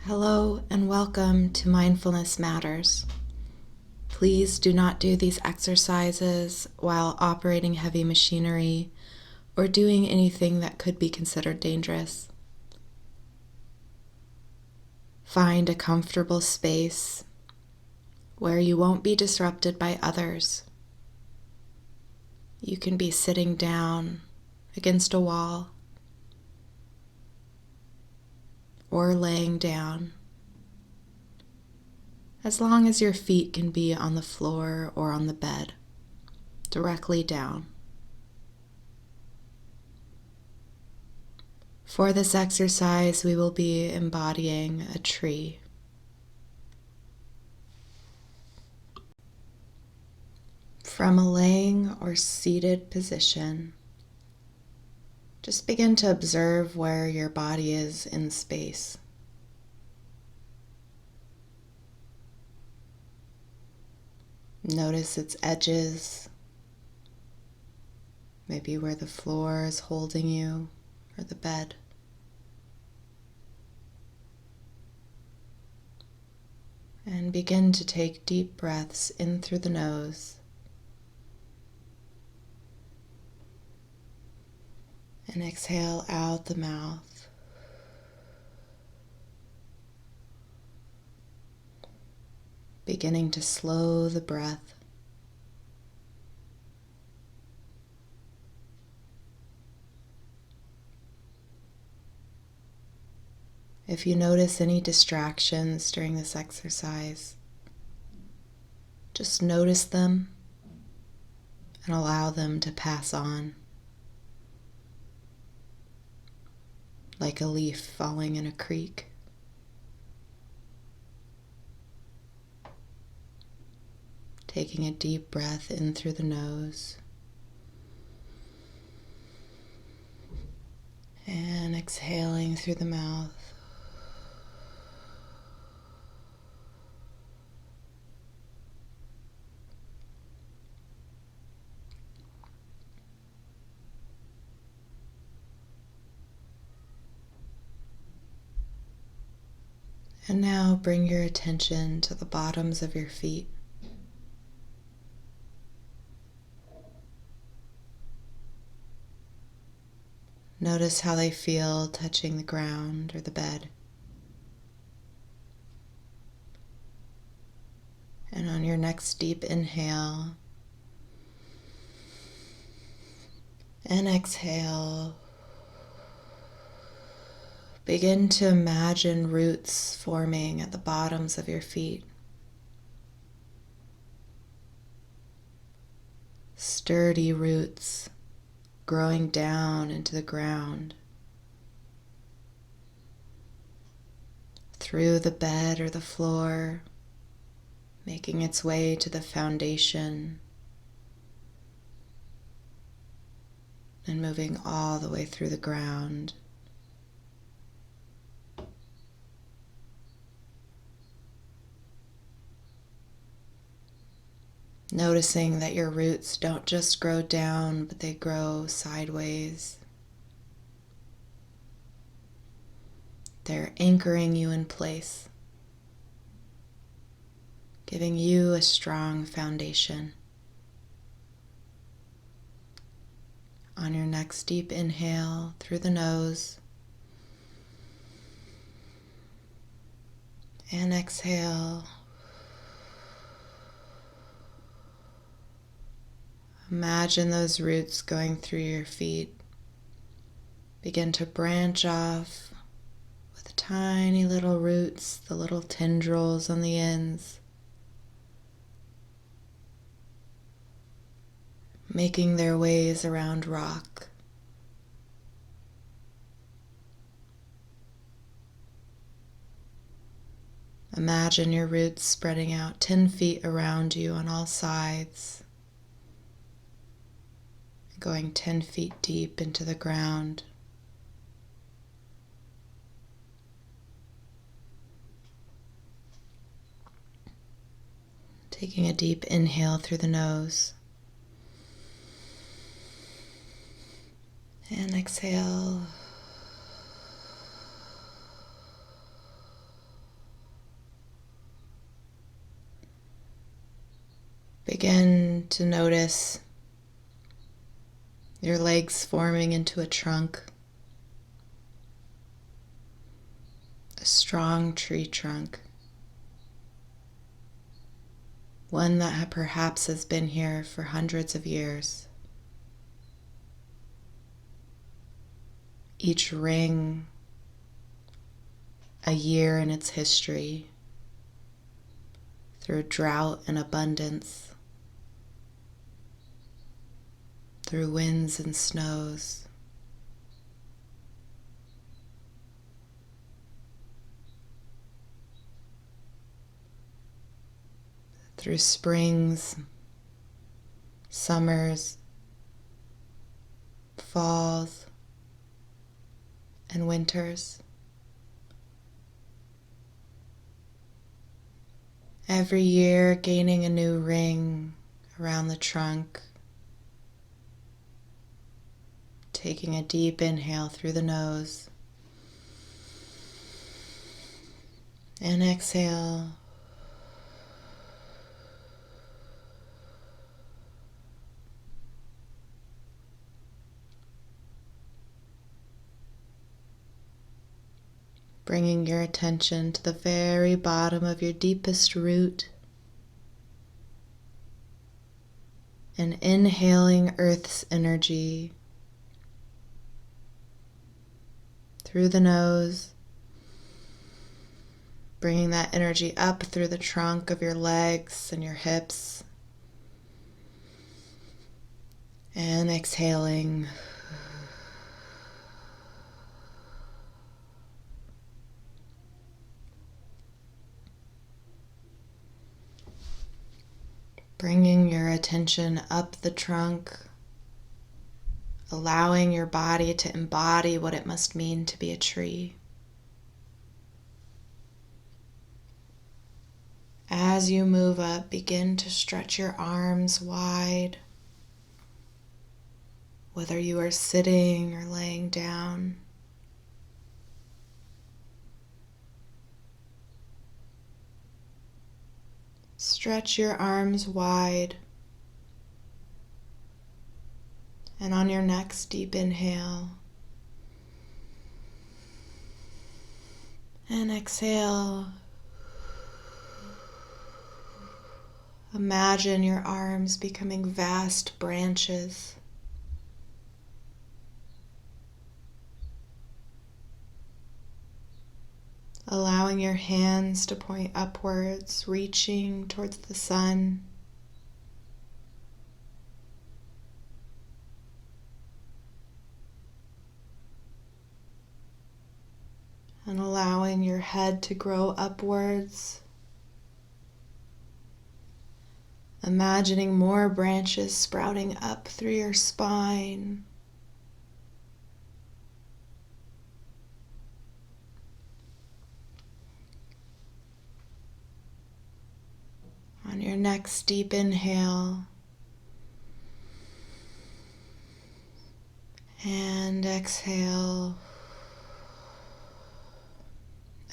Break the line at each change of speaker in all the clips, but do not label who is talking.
Hello and welcome to Mindfulness Matters. Please do not do these exercises while operating heavy machinery or doing anything that could be considered dangerous. Find a comfortable space where you won't be disrupted by others. You can be sitting down against a wall or laying down, as long as your feet can be on the floor or on the bed, directly down. For this exercise, we will be embodying a tree. From a laying or seated position, just begin to observe where your body is in space. Notice its edges, maybe where the floor is holding you or the bed. And begin to take deep breaths in through the nose and exhale out the mouth. Beginning to slow the breath. If you notice any distractions during this exercise, just notice them and allow them to pass on, like a leaf falling in a creek. Taking a deep breath in through the nose and exhaling through the mouth. And now bring your attention to the bottoms of your feet. Notice how they feel touching the ground or the bed. And on your next deep inhale and exhale, begin to imagine roots forming at the bottoms of your feet. Sturdy roots growing down into the ground, through the bed or the floor, making its way to the foundation, and moving all the way through the ground. Noticing that your roots don't just grow down, but they grow sideways. They're anchoring you in place, giving you a strong foundation. On your next deep inhale through the nose and exhale, imagine those roots going through your feet. Begin to branch off with tiny little roots, the little tendrils on the ends, making their ways around rock. Imagine your roots spreading out 10 feet around you on all sides, going 10 feet deep into the ground. Taking a deep inhale through the nose and exhale. Begin to notice your legs forming into a trunk, a strong tree trunk, one that perhaps has been here for hundreds of years. Each ring a year in its history, through drought and abundance, through winds and snows, through springs, summers, falls, and winters. Every year gaining a new ring around the trunk. Taking a deep inhale through the nose and exhale. Bringing your attention to the very bottom of your deepest root and inhaling Earth's energy through the nose, bringing that energy up through the trunk of your legs and your hips, and exhaling. Bringing your attention up the trunk, allowing your body to embody what it must mean to be a tree. As you move up, begin to stretch your arms wide, whether you are sitting or laying down. Stretch your arms wide, and on your next deep inhale and exhale, imagine your arms becoming vast branches. Allowing your hands to point upwards, reaching towards the sun. And allowing your head to grow upwards. Imagining more branches sprouting up through your spine. On your next deep inhale and exhale,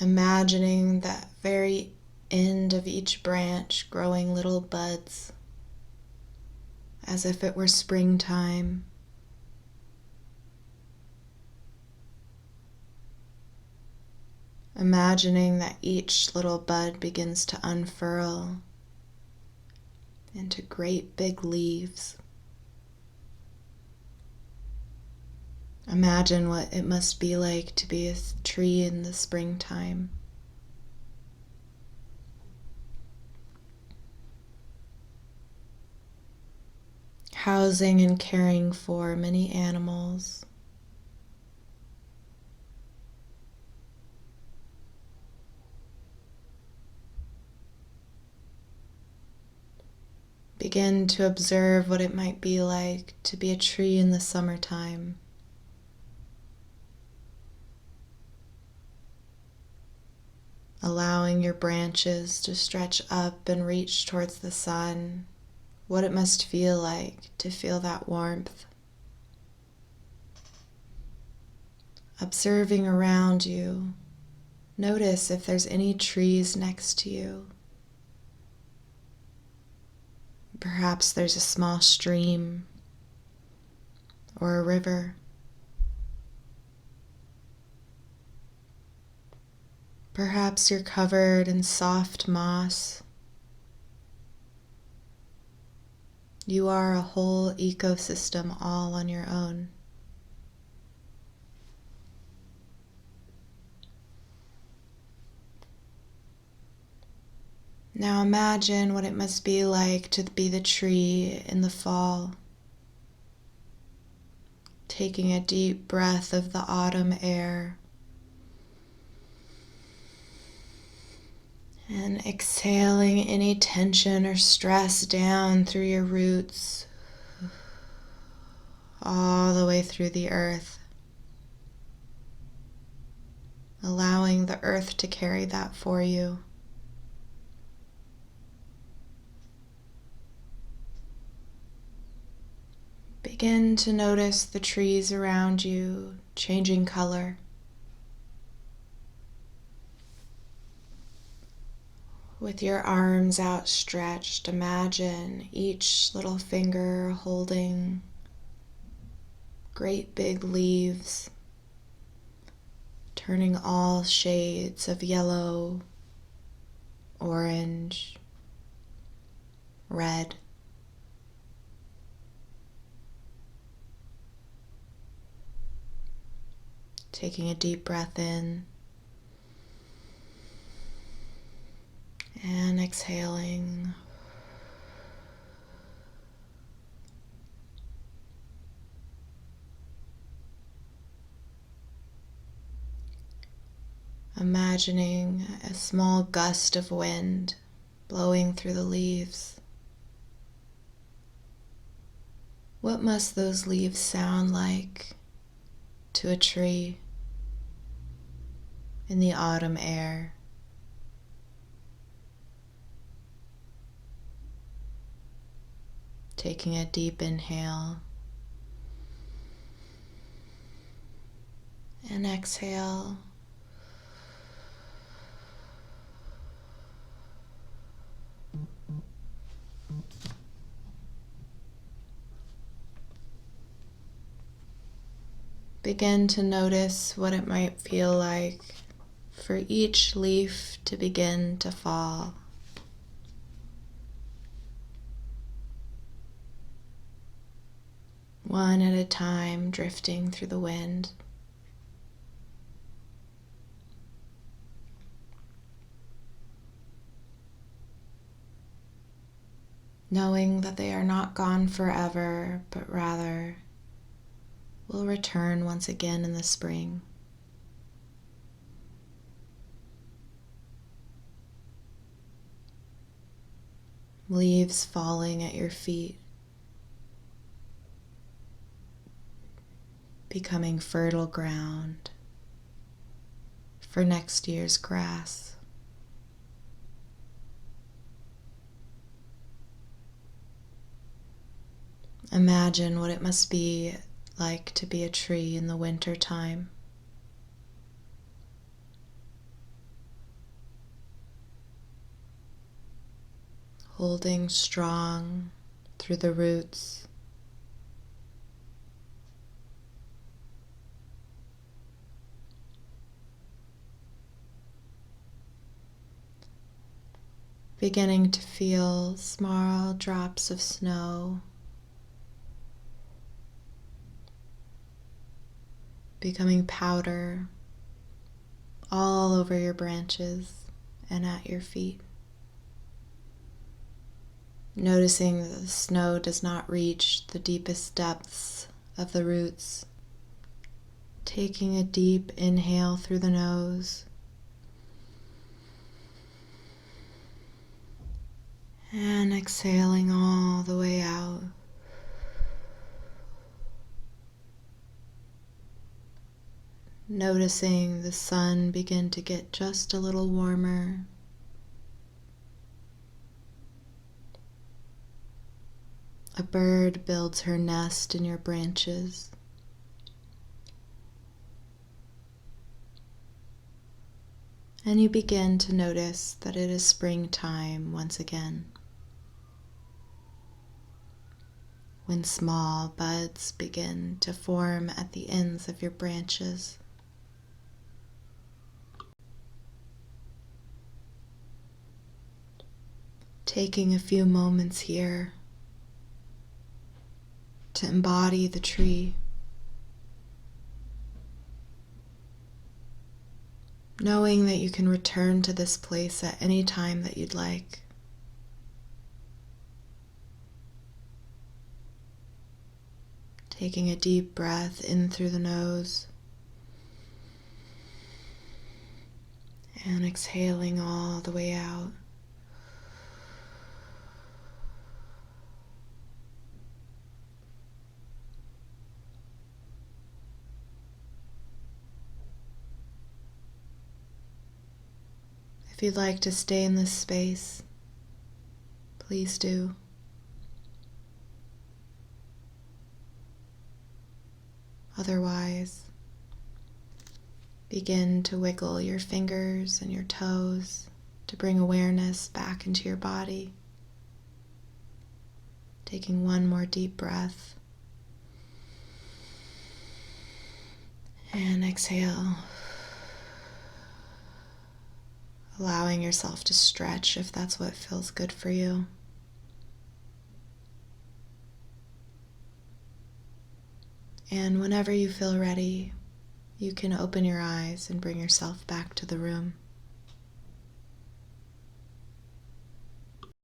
imagining that very end of each branch growing little buds as if it were springtime. Imagining that each little bud begins to unfurl into great big leaves. Imagine what it must be like to be a tree in the springtime. Housing and caring for many animals. Begin to observe what it might be like to be a tree in the summertime. Allowing your branches to stretch up and reach towards the sun, what it must feel like to feel that warmth. Observing around you, notice if there's any trees next to you. Perhaps there's a small stream or a river. Perhaps you're covered in soft moss. You are a whole ecosystem all on your own. Now imagine what it must be like to be the tree in the fall, taking a deep breath of the autumn air and exhaling any tension or stress down through your roots, all the way through the earth, allowing the earth to carry that for you. Begin to notice the trees around you changing color. With your arms outstretched, imagine each little finger holding great big leaves, turning all shades of yellow, orange, red. Taking a deep breath in and exhaling. Imagining a small gust of wind blowing through the leaves. What must those leaves sound like to a tree in the autumn air? Taking a deep inhale and exhale. Begin to notice what it might feel like for each leaf to begin to fall. One at a time, drifting through the wind. Knowing that they are not gone forever, but rather will return once again in the spring. Leaves falling at your feet, becoming fertile ground for next year's grass. Imagine what it must be like to be a tree in the winter time. Holding strong through the roots. Beginning to feel small drops of snow becoming powder all over your branches and at your feet. Noticing that the snow does not reach the deepest depths of the roots. Taking a deep inhale through the nose. And exhaling all the way out. Noticing the sun begin to get just a little warmer. A bird builds her nest in your branches. And you begin to notice that it is springtime once again. when small buds begin to form at the ends of your branches. Taking a few moments here to embody the tree, knowing that you can return to this place at any time that you'd like. Taking a deep breath in through the nose and exhaling all the way out. If you'd like to stay in this space, please do. Otherwise, begin to wiggle your fingers and your toes to bring awareness back into your body. Taking one more deep breath. And exhale. Allowing yourself to stretch if that's what feels good for you. And whenever you feel ready, you can open your eyes and bring yourself back to the room.